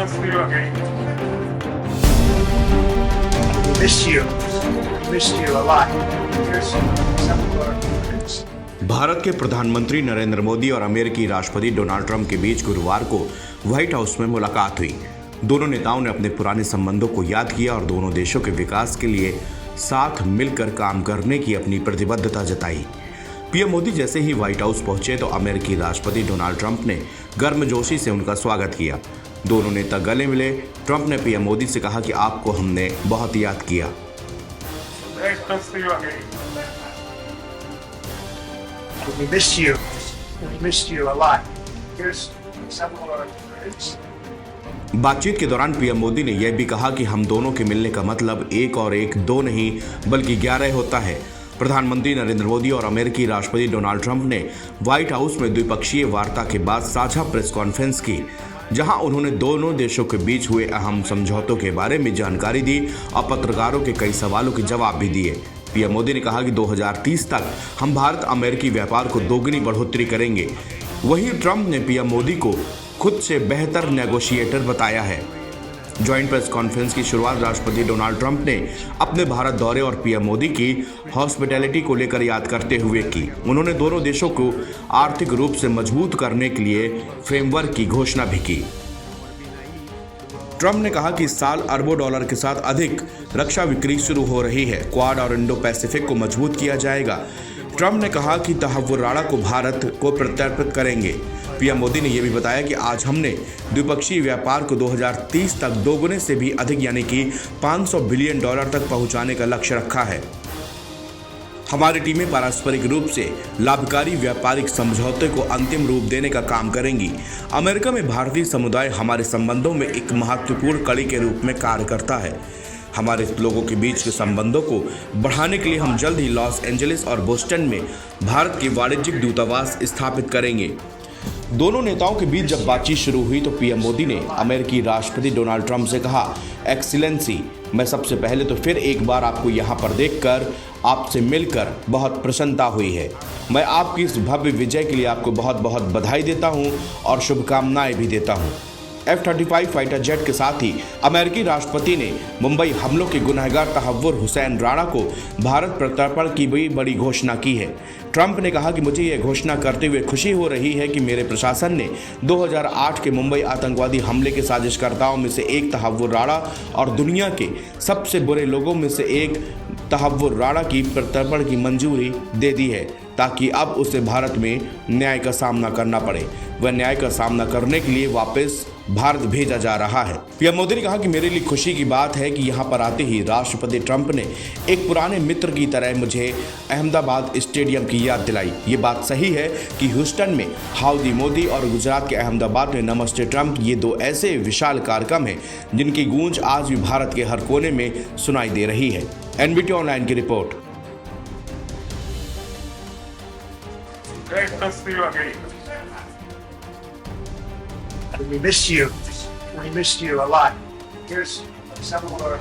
Let's do it again. We missed you. We missed you a lot. Here's some of our favorites. Bharat के प्रधानमंत्री नरेंद्र मोदी और अमेरिकी राष्ट्रपति Donald Trump के बीच गुरुवार को व्हाइट हाउस में मुलाकात हुई। दोनों नेताओं ने अपने पुराने संबंधों को याद किया और दोनों देशों के विकास के लिए साथ मिलकर काम करने की अपनी प्रतिबद्धता जताई। पीएम मोदी जैसे ही व्हाइट हाउस पहुंचे तो अमेरिकी राष्ट्रपति डोनाल्ड ट्रंप ने गर्मजोशी से उनका स्वागत किया। दोनों नेता गले मिले। ट्रंप ने पीएम मोदी से कहा कि आपको हमने बहुत याद किया। Let's do it again. We missed you. We missed you a lot. Here's some of our favorites. बातचीत के दौरान पीएम मोदी ने यह भी कहा कि हम दोनों के मिलने का मतलब एक और एक दो नहीं बल्कि 11 होता है। प्रधानमंत्री नरेंद्र मोदी और अमेरिकी राष्ट्रपति डोनाल्ड ट्रंप ने व्हाइट हाउस में द्विपक्षीय वार्ता के बाद साझा प्रेस कॉन्फ्रेंस की, जहां उन्होंने दोनों देशों के बीच हुए अहम समझौतों के बारे में जानकारी दी और पत्रकारों के कई सवालों के जवाब भी दिए। पीएम मोदी ने कहा कि 2030 तक हम भारत अमेरिकी व्यापार को दोगुनी बढ़ोतरी करेंगे। वहीं ट्रंप ने पीएम मोदी को खुद से बेहतर नेगोशिएटर बताया है। ज्वाइंट प्रेस कॉन्फ्रेंस की शुरुआत राष्ट्रपति डोनाल्ड ट्रंप ने अपने भारत दौरे और पीएम मोदी की हॉस्पिटैलिटी को लेकर याद करते हुए की। उन्होंने दोनों देशों को आर्थिक रूप से मजबूत करने के लिए फ्रेमवर्क की घोषणा भी की। ट्रंप ने कहा कि इस साल अरबों डॉलर के साथ अधिक रक्षा बिक्री शुरू हो रही है। क्वाड और इंडो पैसिफिक को मजबूत किया जाएगा। ट्रंप ने कहा कि तहव्वुर राणा को भारत को प्रत्यर्पित करेंगे। पीएम मोदी ने यह भी बताया कि आज हमने द्विपक्षीय व्यापार को 2030 तक दोगुने से भी अधिक यानी कि $500 बिलियन तक पहुंचाने का लक्ष्य रखा है। हमारी टीमें पारस्परिक रूप से लाभकारी व्यापारिक समझौते को अंतिम रूप देने का काम करेंगी। अमेरिका में भारतीय समुदाय हमारे संबंधों में एक महत्वपूर्ण कड़ी के रूप में कार्य करता है। हमारे लोगों के बीच के संबंधों को बढ़ाने के लिए हम जल्द ही लॉस एंजलिस और बोस्टन में भारत के वाणिज्यिक दूतावास स्थापित करेंगे। दोनों नेताओं के बीच जब बातचीत शुरू हुई तो पीएम मोदी ने अमेरिकी राष्ट्रपति डोनाल्ड ट्रंप से कहा, एक्सीलेंसी, मैं सबसे पहले तो फिर एक बार आपको यहाँ पर देखकर आपसे मिलकर बहुत प्रसन्नता हुई है। मैं आपकी इस भव्य विजय के लिए आपको बहुत बहुत बधाई देता हूँ और शुभकामनाएं भी देता हूँ। F-35 फाइटर जेट के साथ ही अमेरिकी राष्ट्रपति ने मुंबई हमलों के गुनहगार तहव्वुर हुसैन राणा को भारत प्रत्यर्पण की भी बड़ी घोषणा की है। ट्रंप ने कहा कि मुझे यह घोषणा करते हुए खुशी हो रही है कि मेरे प्रशासन ने 2008 के मुंबई आतंकवादी हमले के साजिशकर्ताओं में से एक तहव्वुर राणा और दुनिया के सबसे बुरे लोगों में से एक तहव्वुर राणा की प्रत्यर्पण की मंजूरी दे दी है, ताकि अब उसे भारत में न्याय का सामना करना पड़े। वह न्याय का सामना करने के लिए वापस भारत भेजा जा रहा है। पीएम मोदी ने कहा कि मेरे लिए खुशी की बात है कि यहाँ पर आते ही राष्ट्रपति ट्रंप ने एक पुराने मित्र की तरह मुझे अहमदाबाद स्टेडियम की याद दिलाई। ये बात सही है कि ह्यूस्टन में हाउडी मोदी और गुजरात के अहमदाबाद में नमस्ते ट्रंप, ये दो ऐसे विशाल कार्यक्रम हैं जिनकी गूंज आज भी भारत के हर कोने में सुनाई दे रही है। एनबीटी ऑनलाइन की report. Let's do it again. We missed you. We missed you a lot. Here's some of our